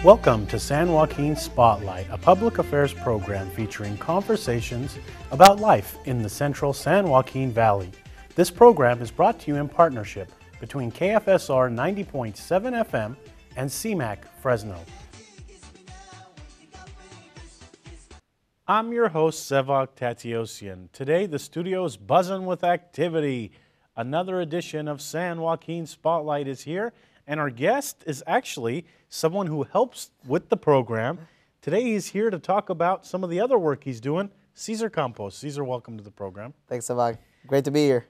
Welcome to San Joaquin Spotlight, a public affairs program featuring conversations about life in the central San Joaquin Valley. This program is brought to you in partnership between KFSR 90.7 FM and CMAC Fresno. I'm your host, Sevag Tateosian. Today, the studio is buzzing with activity. Another edition of San Joaquin Spotlight is here, and our guest is actually someone who helps with the program. Today, he's here to talk about some of the other work he's doing. Cesar Campos. Cesar, welcome to the program. Thanks, Sevag. Great to be here.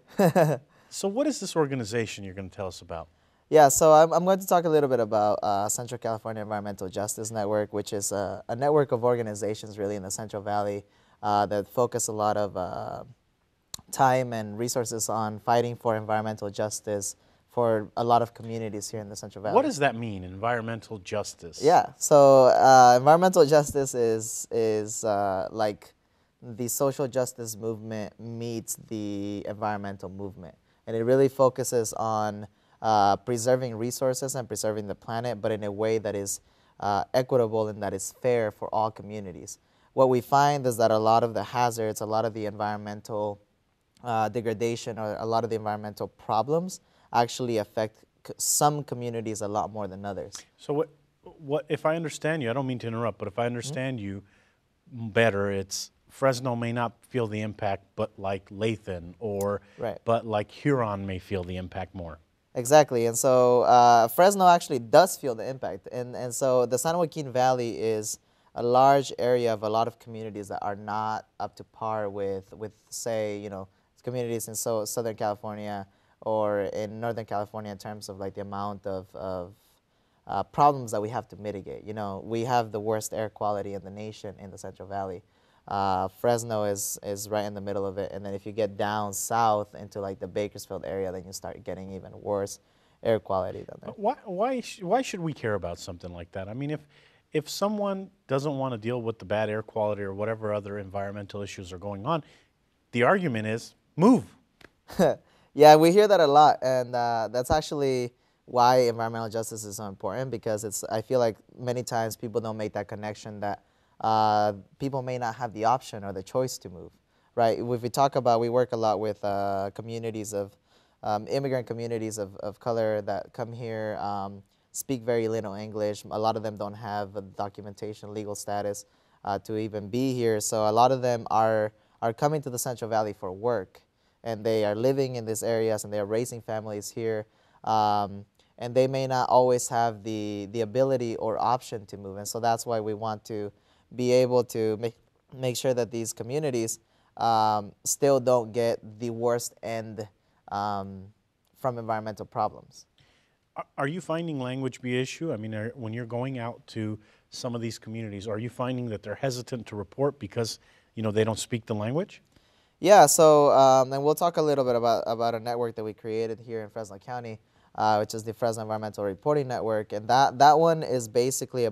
So what is this organization you're going to tell us about? Yeah, so I'm going to talk a little bit about Central California Environmental Justice Network, which is a network of organizations really in the Central Valley that focus a lot of time and resources on fighting for environmental justice for a lot of communities here in the Central Valley. What does that mean, environmental justice? Yeah, so environmental justice is like the social justice movement meets the environmental movement. And it really focuses on preserving resources and preserving the planet, but in a way that is equitable and that is fair for all communities. What we find is that a lot of the hazards, a lot of the environmental degradation, or a lot of the environmental problems actually affect some communities a lot more than others. So what if I understand you, I don't mean to interrupt, but if I understand you better, it's Fresno may not feel the impact, but like Lathan, or but like Huron may feel the impact more. Exactly, and so Fresno actually does feel the impact, and so the San Joaquin Valley is a large area of a lot of communities that are not up to par with say, communities in Southern California or in Northern California in terms of like the amount of problems that we have to mitigate. We have the worst air quality in the nation in the Central Valley. Fresno is right in the middle of it, and then if you get down south into like the Bakersfield area, then you start getting even worse air quality down there. Why should we care about something like that? I mean, if someone doesn't want to deal with the bad air quality or whatever other environmental issues are going on, the argument is move. Yeah, we hear that a lot, and that's actually why environmental justice is so important, because I feel like many times people don't make that connection that people may not have the option or the choice to move, right? If we talk about, we work a lot with communities of, immigrant communities of color that come here, speak very little English. A lot of them don't have a documentation, legal status to even be here. So a lot of them are coming to the Central Valley for work, and they are living in these areas, and they are raising families here. And they may not always have the ability or option to move. And so that's why we want to be able to make sure that these communities still don't get the worst end from environmental problems. Are you finding language be an issue? I mean, when you're going out to some of these communities, are you finding that they're hesitant to report because they don't speak the language? Yeah, so and we'll talk a little bit about a network that we created here in Fresno County, which is the Fresno Environmental Reporting Network, and that one is basically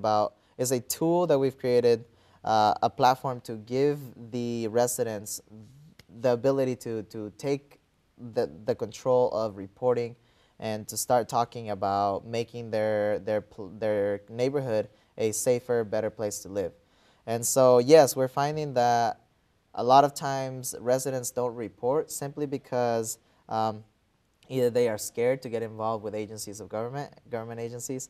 is a tool that we've created, a platform to give the residents the ability to take the control of reporting and to start talking about making their neighborhood a safer, better place to live. And so, yes, we're finding that a lot of times residents don't report simply because either they are scared to get involved with agencies of government agencies.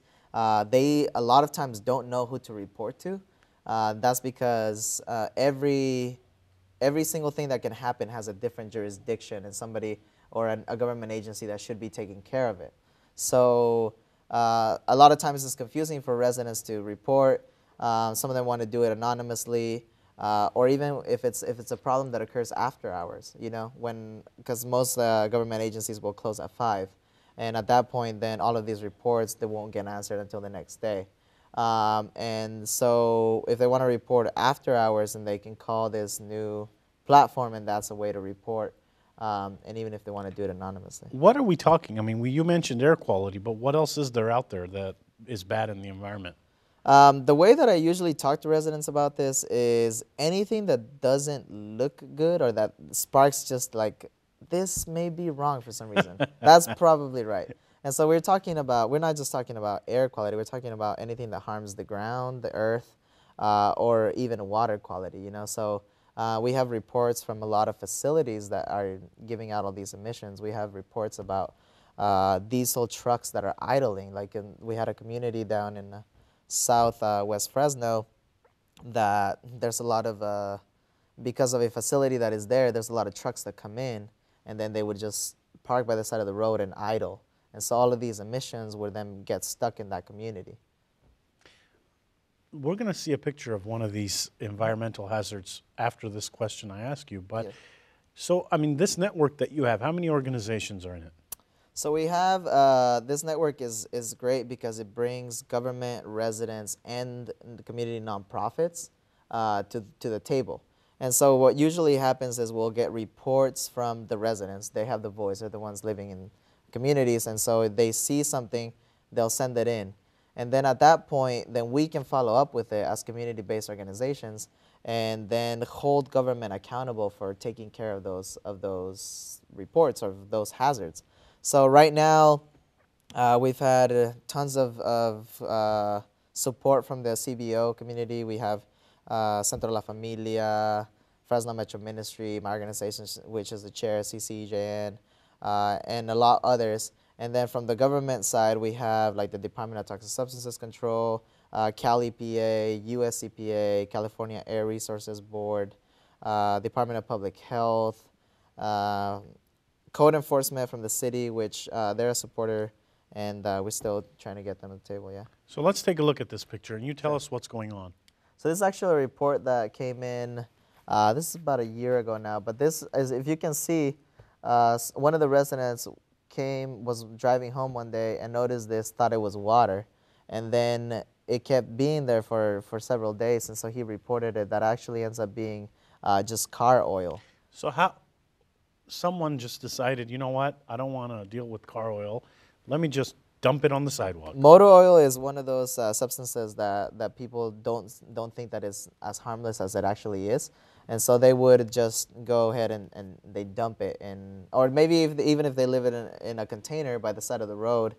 They a lot of times don't know who to report to. That's because every single thing that can happen has a different jurisdiction and somebody or a government agency that should be taking care of it. So a lot of times it's confusing for residents to report. Some of them want to do it anonymously. Or even if it's a problem that occurs after hours, because most government agencies will close at 5, and at that point, then all of these reports, they won't get answered until the next day. And so if they want to report after hours, then they can call this new platform, and that's a way to report. And even if they want to do it anonymously. What are we talking? I mean, you mentioned air quality, but what else is there out there that is bad in the environment? The way that I usually talk to residents about this is anything that doesn't look good or that sparks just like, this may be wrong for some reason. That's probably right. And so we're not just talking about air quality, we're talking about anything that harms the ground, the earth, or even water quality, you know. So we have reports from a lot of facilities that are giving out all these emissions. We have reports about diesel trucks that are idling. Like we had a community down in south West Fresno that there's a lot of, because of a facility that is there, there's a lot of trucks that come in, and then they would just park by the side of the road and idle. And so all of these emissions would then get stuck in that community. We're going to see a picture of one of these environmental hazards after this question I ask you. But Yes. so, I mean, this network that you have, how many organizations are in it? So we have, this network is great because it brings government, residents, and the community nonprofits to the table. And so what usually happens is we'll get reports from the residents. They have the voice. They're the ones living in communities. And so if they see something, they'll send it in. And then at that point, then we can follow up with it as community-based organizations and then hold government accountable for taking care of those reports or those hazards. So right now, we've had tons of support from the CBO community. We have Centro de la Familia, Fresno Metro Ministry, my organization, which is the chair, CCEJN, and a lot others. And then from the government side, we have like the Department of Toxic Substances Control, Cal EPA, US EPA, California Air Resources Board, Department of Public Health, Code Enforcement from the city, which they're a supporter, and we're still trying to get them at the table, yeah. So let's take a look at this picture, and you tell us what's going on. So this is actually a report that came in, this is about a year ago now, but this is, if you can see, one of the residents was driving home one day and noticed this, thought it was water, and then it kept being there for several days, and so he reported it. That actually ends up being just car oil. So how someone just decided, you know what, I don't want to deal with car oil, let me just dump it on the sidewalk. Motor oil is one of those substances that people don't think that is as harmless as it actually is. And so they would just go ahead and they dump it in, or maybe even if they leave it in a container by the side of the road,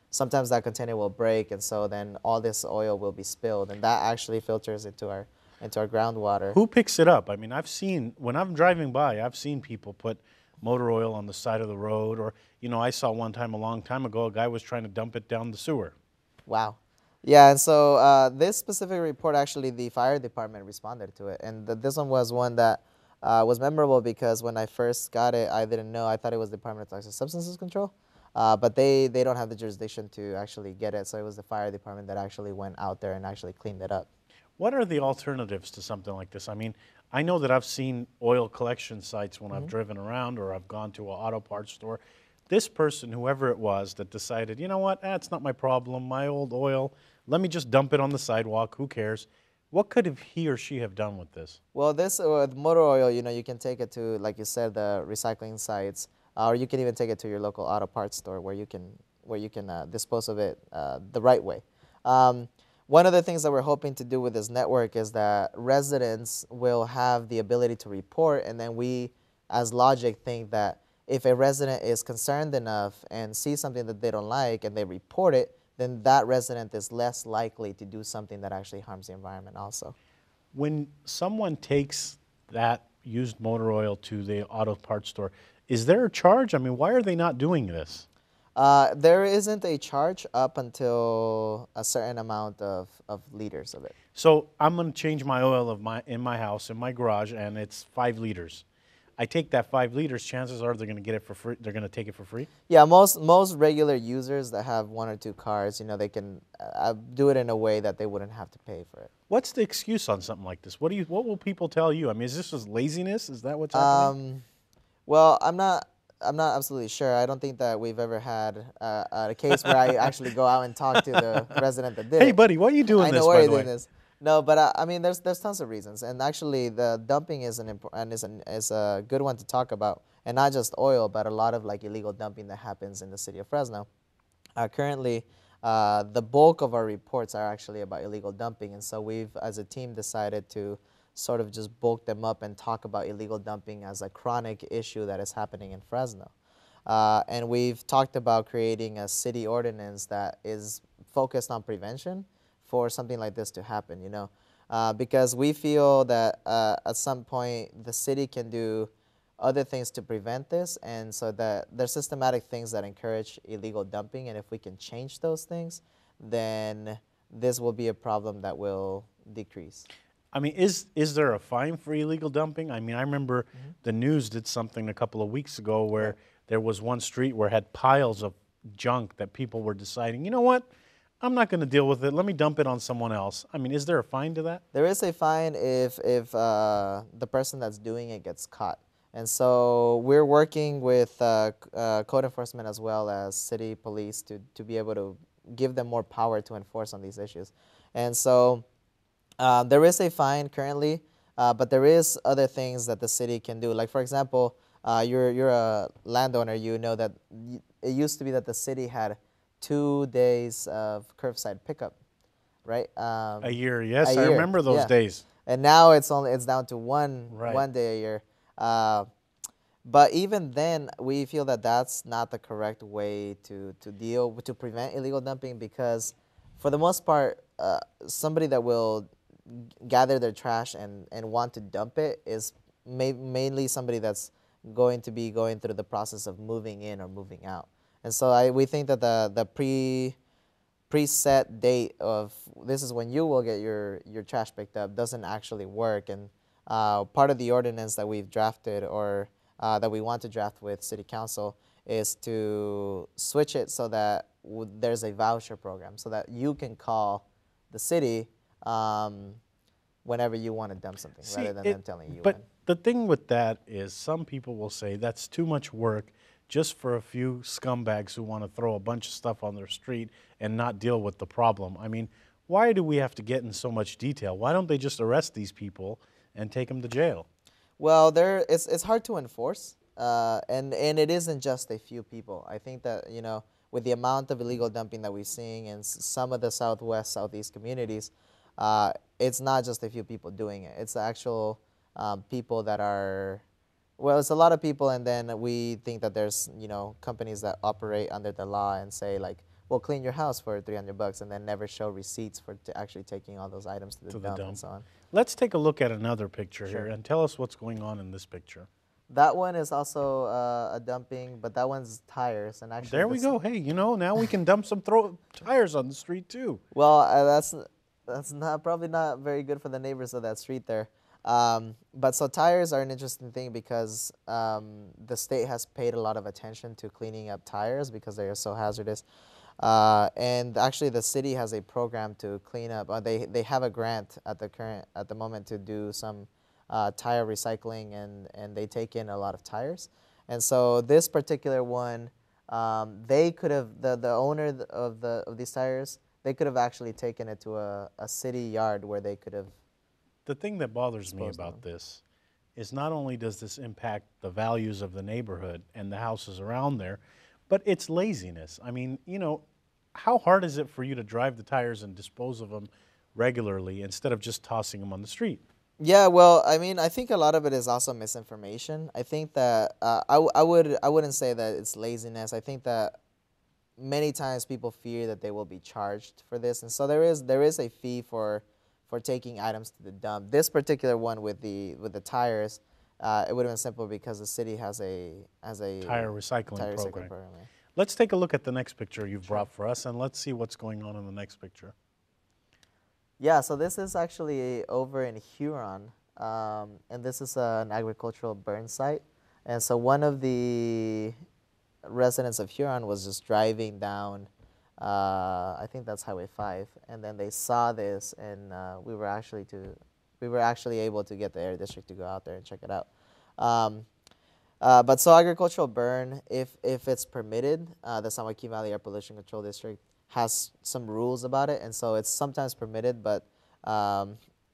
sometimes that container will break, and so then all this oil will be spilled, and that actually filters into our groundwater. Who picks it up? I mean, when I'm driving by, I've seen people put motor oil on the side of the road, or, you know, I saw one time a long time ago, a guy was trying to dump it down the sewer. Wow. Yeah, and so this specific report, actually, the fire department responded to it. And this one was one that was memorable because when I first got it, I didn't know. I thought it was the Department of Toxic Substances Control. But they don't have the jurisdiction to actually get it. So it was the fire department that actually went out there and actually cleaned it up. What are the alternatives to something like this? I mean, I know that I've seen oil collection sites when I've driven around or I've gone to an auto parts store. This person, whoever it was, that decided, you know what, it's not my problem, my old oil, let me just dump it on the sidewalk, who cares? What could he or she have done with this? Well, this with motor oil, you know, you can take it to, like you said, the recycling sites, or you can even take it to your local auto parts store where you can dispose of it the right way. One of the things that we're hoping to do with this network is that residents will have the ability to report, and then we, as Logic, think that if a resident is concerned enough and sees something that they don't like and they report it, then that resident is less likely to do something that actually harms the environment also. When someone takes that used motor oil to the auto parts store, is there a charge? I mean, why are they not doing this? There isn't a charge up until a certain amount of liters of it. So I'm going to change my oil in my house, in my garage, and it's 5 liters. I take that 5 liters, chances are they're going to get it for free. They're going to take it for free? Yeah, most regular users that have 1 or 2 cars, you know, they can do it in a way that they wouldn't have to pay for it. What's the excuse on something like this? What will people tell you? I mean, is this just laziness? Is that what's happening? Well, I'm not absolutely sure. I don't think that we've ever had a case where I actually go out and talk to the resident that did it. Hey, buddy, what are you doing I this, know why by you're the way? doing this. No, but I mean, there's tons of reasons, and actually, the dumping is is a good one to talk about, and not just oil, but a lot of like illegal dumping that happens in the city of Fresno. Currently, the bulk of our reports are actually about illegal dumping, and so we've, as a team, decided to sort of just bulk them up and talk about illegal dumping as a chronic issue that is happening in Fresno. And we've talked about creating a city ordinance that is focused on prevention for something like this to happen, because we feel that at some point the city can do other things to prevent this, and so that there's systematic things that encourage illegal dumping, and if we can change those things, then this will be a problem that will decrease. I mean, is there a fine for illegal dumping? I mean, I remember the news did something a couple of weeks ago where there was one street where it had piles of junk that people were deciding, you know what, I'm not going to deal with it. Let me dump it on someone else. I mean, is there a fine to that? There is a fine if the person that's doing it gets caught. And so we're working with code enforcement as well as city police to be able to give them more power to enforce on these issues. And so there is a fine currently, but there is other things that the city can do. Like, for example, you're a landowner. You know that it used to be that the city had 2 days of curbside pickup, right? A year, yes, a I year, remember those yeah. days. And now it's down to one day a year. But even then, we feel that that's not the correct way to prevent illegal dumping, because for the most part, somebody that will gather their trash and want to dump it is mainly somebody that's going to be going through the process of moving in or moving out. And so we think that the preset date of this is when you will get your trash picked up doesn't actually work. And part of the ordinance that we've drafted, or that we want to draft with City Council, is to switch it so that there's a voucher program so that you can call the city whenever you want to dump something, rather than them telling you. But the thing with that is some people will say that's too much work just for a few scumbags who want to throw a bunch of stuff on their street and not deal with the problem. I mean, why do we have to get in so much detail? Why don't they just arrest these people and take them to jail? Well, it's hard to enforce, and it isn't just a few people. I think that, with the amount of illegal dumping that we're seeing in some of the southwest, southeast communities, it's not just a few people doing it. It's the actual people that are, well, it's a lot of people, and then we think that there's, companies that operate under the law and say, like, we'll clean your house for $300, and then never show receipts for actually taking all those items to the dump and so on. Let's take a look at another picture here and tell us what's going on in this picture. That one is also a dumping, but that one's tires. And actually, there we go. Hey, now we can dump some tires on the street too. Well, that's probably not very good for the neighbors of that street there. But so tires are an interesting thing because the state has paid a lot of attention to cleaning up tires because they are so hazardous. And actually, the city has a program to clean up. They have a grant at the moment to do some tire recycling, and they take in a lot of tires. And so this particular one, they could have the owner of these tires. They could have actually taken it to a city yard where they could have. The thing that bothers me about this is not only does this impact the values of the neighborhood and the houses around there, but it's laziness. I mean, how hard is it for you to drive the tires and dispose of them regularly instead of just tossing them on the street? Yeah, well, I mean, I think a lot of it is also misinformation. I think that I wouldn't say that it's laziness. I think that many times people fear that they will be charged for this, and so there is a fee for taking items to the dump. This particular one with the tires, it would have been simple because the city has a tire recycling program. Yeah. Let's take a look at the next picture you've brought for us, and let's see what's going on in the next picture. Yeah, so this is actually over in Huron, and this is an agricultural burn site. And so one of the residents of Huron was just driving down, I think that's Highway 5, and then they saw this, and we were actually able to get the Air District to go out there and check it out. But so agricultural burn, if it's permitted, the San Joaquin Valley Air Pollution Control District has some rules about it, and so it's sometimes permitted, but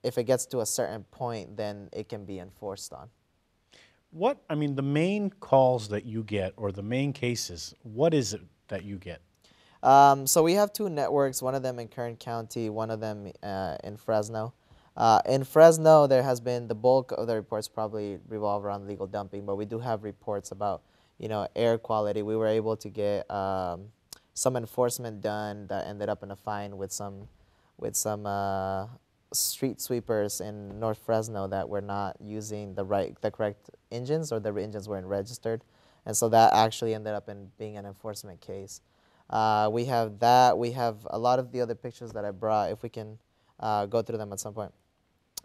if it gets to a certain point, then it can be enforced on. The main calls that you get, or the main cases, what is it that you get? So we have two networks, one of them in Kern County, one of them in Fresno. In Fresno, there has been the bulk of the reports probably revolve around legal dumping, but we do have reports about, air quality. We were able to get some enforcement done that ended up in a fine with some street sweepers in North Fresno that were not using the correct engines, or the engines weren't registered, and so that actually ended up in being an enforcement case. We have that. We have a lot of the other pictures that I brought. If we can go through them at some point,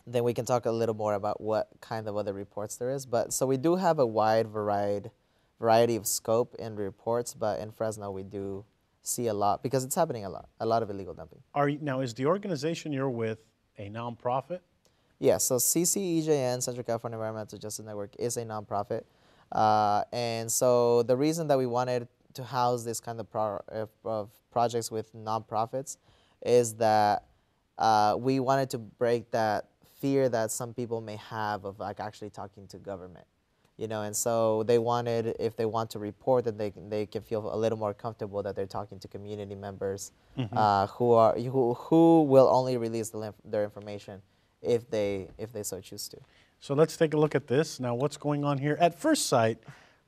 then we can talk a little more about what kind of other reports there is. But so we do have a wide variety of scope in reports, but in Fresno we do see a lot because it's happening a lot of illegal dumping. Now, is the organization you're with a nonprofit? Yeah, so CCEJN, Central California Environmental Justice Network, is a nonprofit. And so the reason that we wanted to house this kind of projects with nonprofits is that we wanted to break that fear that some people may have of like actually talking to government, and so they wanted, if they want to report, that they can feel a little more comfortable that they're talking to community members who will only release their information if they so choose to. So let's take a look at this. Now, what's going on here? At first sight,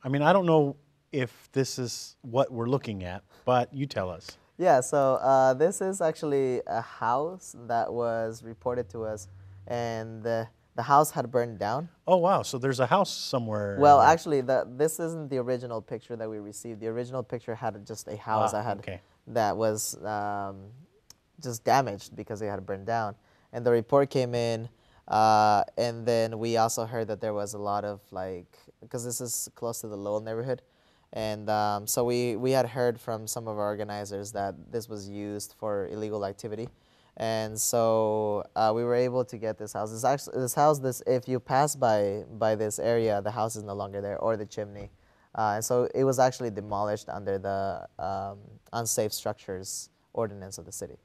I mean, I don't know if this is what we're looking at, but you tell us. Yeah, so this is actually a house that was reported to us, and the house had burned down. Oh, wow. So there's a house somewhere. Well, actually, this isn't the original picture that we received. The original picture had just a house that was just damaged because it had burned down. And the report came in, and then we also heard that there was a lot of, because this is close to the Lowell neighborhood, and so we had heard from some of our organizers that this was used for illegal activity. And so we were able to get this house. If you pass by this area, the house is no longer there, or the chimney. And so it was actually demolished under the unsafe structures ordinance of the city.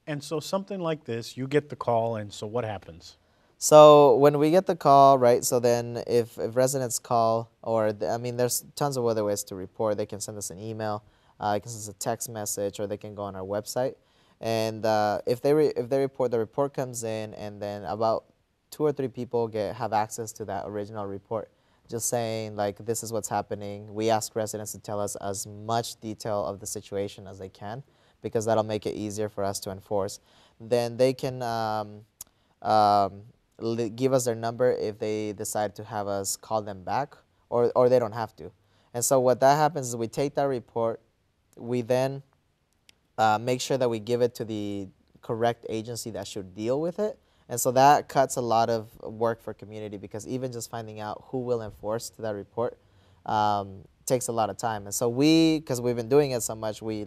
And so something like this, you get the call, and so what happens? So when we get the call, right, so then if residents call, or, there's tons of other ways to report. They can send us an email, they can send us a text message, or they can go on our website. And if they report, the report comes in, and then about 2 or 3 people have access to that original report, just saying, this is what's happening. We ask residents to tell us as much detail of the situation as they can, because that'll make it easier for us to enforce. Then they can give us their number if they decide to have us call them back, or they don't have to. And so what that happens is we take that report, we then make sure that we give it to the correct agency that should deal with it. And so that cuts a lot of work for community, because even just finding out who will enforce to that report takes a lot of time. And so because we've been doing it so much, we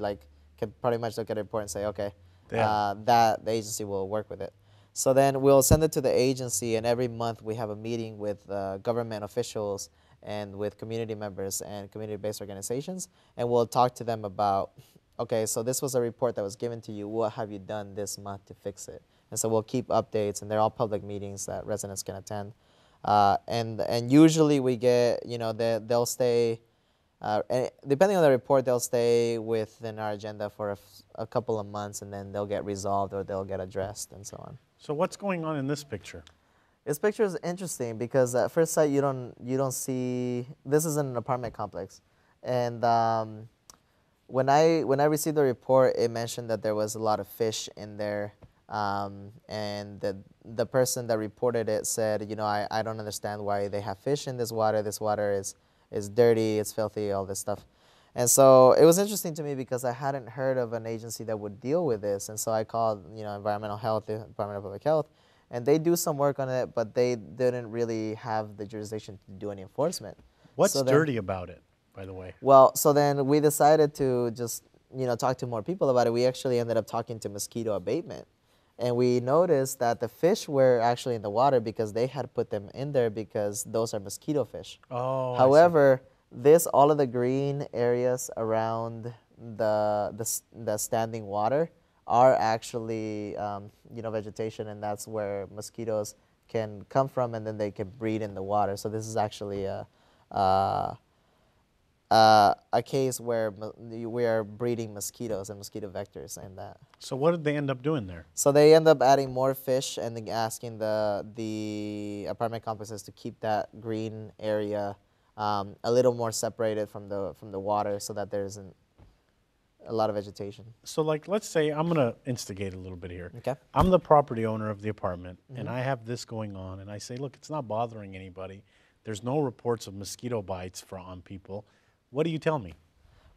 can pretty much look at a report and say, okay, that the agency will work with it. So then we'll send it to the agency, and every month we have a meeting with government officials and with community members and community-based organizations, and we'll talk to them about, okay, so this was a report that was given to you. What have you done this month to fix it? And so we'll keep updates, and they're all public meetings that residents can attend. And usually we get, they'll stay, depending on the report, they'll stay within our agenda for a couple of months, and then they'll get resolved or they'll get addressed and so on. So what's going on in this picture? This picture is interesting because at first sight you don't see, this is an apartment complex, and when I received the report, it mentioned that there was a lot of fish in there, and the person that reported it said, I don't understand why they have fish in this water. This water is dirty, it's filthy, all this stuff. And so it was interesting to me because I hadn't heard of an agency that would deal with this. And so I called, Environmental Health, the Department of Public Health, and they do some work on it, but they didn't really have the jurisdiction to do any enforcement. What's dirty about it, by the way? Well, so then we decided to just, talk to more people about it. We actually ended up talking to mosquito abatement. And we noticed that the fish were actually in the water because they had put them in there because those are mosquito fish. Oh, however, all of the green areas around the standing water are actually, vegetation, and that's where mosquitoes can come from, and then they can breed in the water. So this is actually a case where we are breeding mosquitoes and mosquito vectors in that. So what did they end up doing there? So they end up adding more fish and then asking the apartment complexes to keep that green area a little more separated from the water so that there isn't a lot of vegetation. So, like, let's say I'm going to instigate a little bit here. Okay. I'm the property owner of the apartment, and I have this going on, and I say, look, it's not bothering anybody. There's no reports of mosquito bites on people. What do you tell me?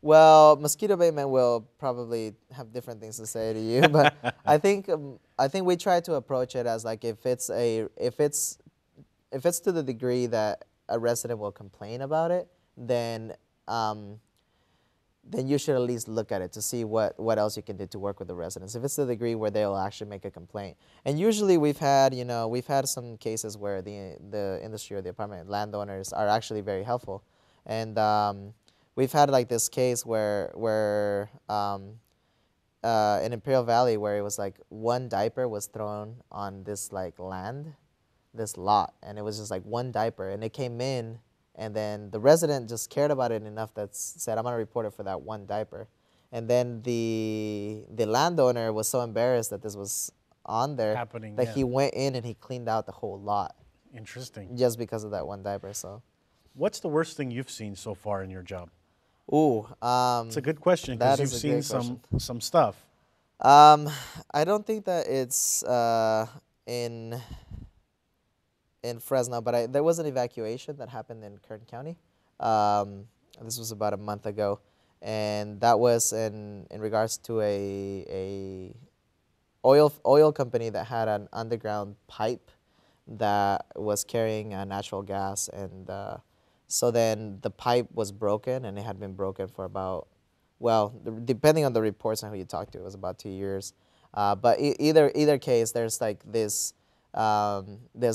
Well, mosquito abatement will probably have different things to say to you, but I think we try to approach it as like if it's to the degree that a resident will complain about it, then you should at least look at it to see what else you can do to work with the residents. If it's to the degree where they'll actually make a complaint. And usually we've had some cases where the industry or the apartment landowners are actually very helpful. And we've had like this case where in Imperial Valley where it was like one diaper was thrown on this like this lot, and it was just like one diaper, and it came in. And then the resident just cared about it enough that said, I'm going to report it for that one diaper. And then the landowner was so embarrassed that this was on there that he went in and he cleaned out the whole lot. Interesting. Just because of that one diaper. So, what's the worst thing you've seen so far in your job? Ooh. It's a good question because you've seen some stuff. I don't think that it's in Fresno, but there was an evacuation that happened in Kern County. This was about a month ago, and that was in regards to a oil company that had an underground pipe that was carrying natural gas, and so then the pipe was broken, and it had been broken for about, well, depending on the reports and who you talk to, it was about 2 years. But either case, there's like there's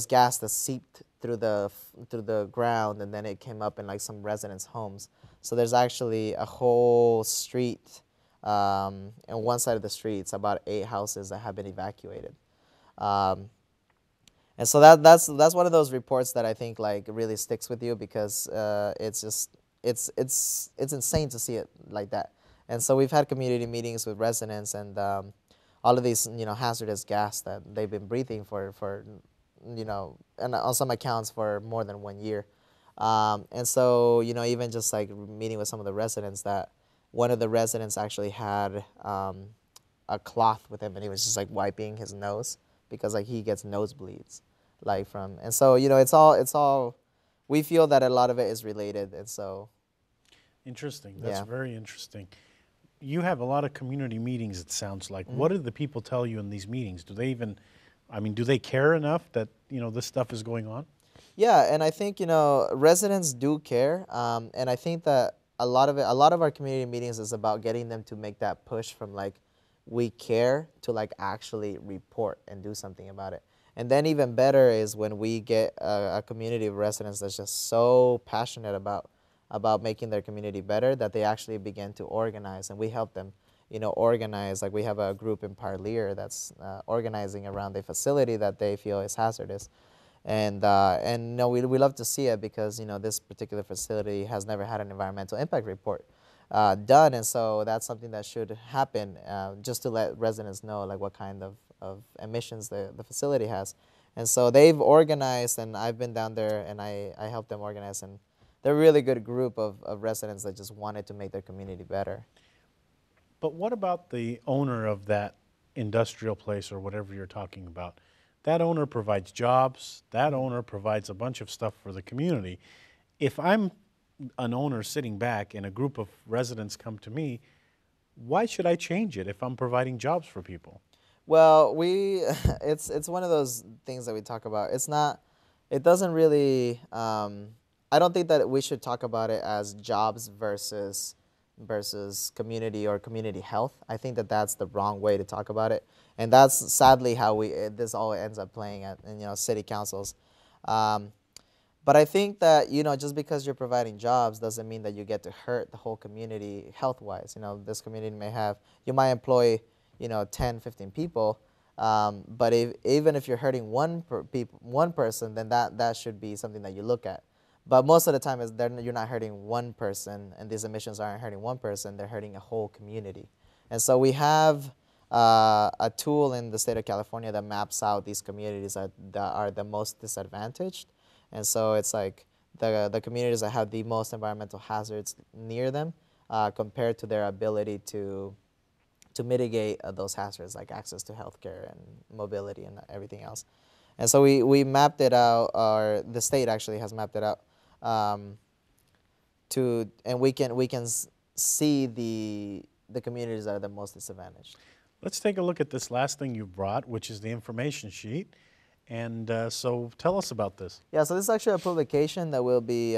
gas that seeped through the ground, and then it came up in like some residents' homes. So there's actually a whole street, and one side of the street, it's about 8 houses that have been evacuated. And so that's one of those reports that I think like really sticks with you because it's insane to see it like that. And so we've had community meetings with residents and all of these, hazardous gas that they've been breathing for and on some accounts for more than 1 year. And so, even just like meeting with some of the residents, that one of the residents actually had a cloth with him, and he was just like wiping his nose because like he gets nosebleeds, like from, and so, it's all, we feel that a lot of it is related, and so. Interesting. That's very interesting. You have a lot of community meetings, it sounds like. What do the people tell you in these meetings? Do they even, do they care enough that, this stuff is going on? Yeah, and I think, residents do care. And I think that a lot of our community meetings is about getting them to make that push from like, we care to like actually report and do something about it. And then even better is when we get a community of residents that's just so passionate about making their community better that they actually begin to organize, and we help them, organize. Like we have a group in Parlier that's organizing around a facility that they feel is hazardous, and we love to see it because this particular facility has never had an environmental impact report done, and so that's something that should happen just to let residents know like what kind of emissions the facility has. And so they've organized, and I've been down there and I help them organize, and they're a really good group of residents that just wanted to make their community better. But what about the owner of that industrial place or whatever you're talking about? That owner provides jobs. That owner provides a bunch of stuff for the community. If I'm an owner sitting back and a group of residents come to me, why should I change it if I'm providing jobs for people? Well, it's one of those things that we talk about. It doesn't really, I don't think that we should talk about it as jobs versus community or community health. I think that that's the wrong way to talk about it, and that's sadly how this all ends up playing at city councils. But I think that just because you're providing jobs doesn't mean that you get to hurt the whole community health-wise. This community you might employ 10, 15 people, but even if you're hurting one person, then that should be something that you look at. But most of the time, you're not hurting one person, and these emissions aren't hurting one person, they're hurting a whole community. And so we have a tool in the state of California that maps out these communities that are the most disadvantaged. And so it's like the communities that have the most environmental hazards near them, compared to their ability to mitigate those hazards like access to healthcare and mobility and everything else. And so we mapped it out, or the state actually has mapped it out, and we can see the communities that are the most disadvantaged. Let's take a look at this last thing you brought, which is the information sheet. And so tell us about this. Yeah, so this is actually a publication that we'll be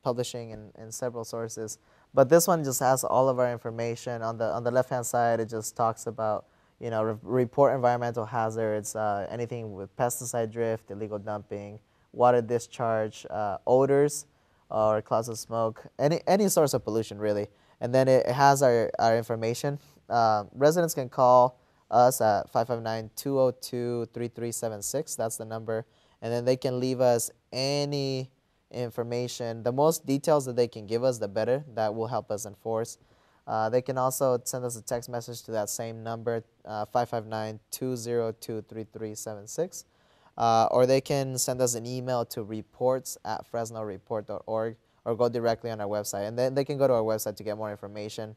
publishing in several sources. But this one just has all of our information. On the left-hand side, it just talks about, report environmental hazards, anything with pesticide drift, illegal dumping, water discharge, odors, or clouds of smoke, any source of pollution, really. And then it has our information. Residents can call us at 559-202-3376. That's the number. And then they can leave us any information. The most details that they can give us, the better. That will help us enforce. They can also send us a text message to that same number, 559-202-3376. Or they can send us an email to reports@fresnoreport.org, or go directly on our website. And then they can go to our website to get more information.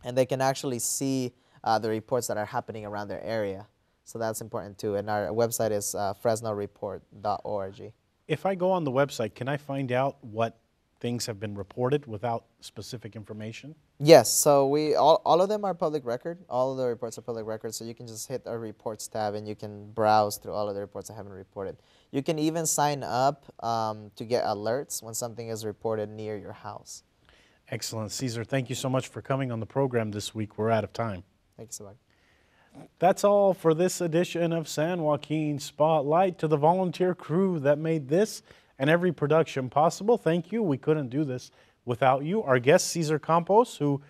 And they can actually see the reports that are happening around their area. So that's important too. And our website is fresnoreport.org. If I go on the website, can I find out what things have been reported without specific information? Yes, so all of them are public record. All of the reports are public record, so you can just hit our reports tab and you can browse through all of the reports that have been reported. You can even sign up to get alerts when something is reported near your house. Excellent. Cesar, thank you so much for coming on the program this week. We're out of time. Thank you so much. That's all for this edition of San Joaquin Spotlight. To the volunteer crew that made this and every production possible, thank you. We couldn't do this without you. Our guest, Cesar Campos, who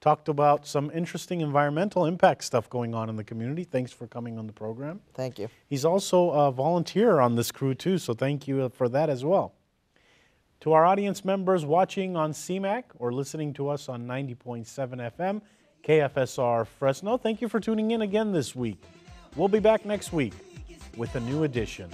talked about some interesting environmental impact stuff going on in the community. Thanks for coming on the program. Thank you. He's also a volunteer on this crew too, so thank you for that as well. To our audience members watching on CMAC or listening to us on 90.7 FM, KFSR Fresno, thank you for tuning in again this week. We'll be back next week with a new edition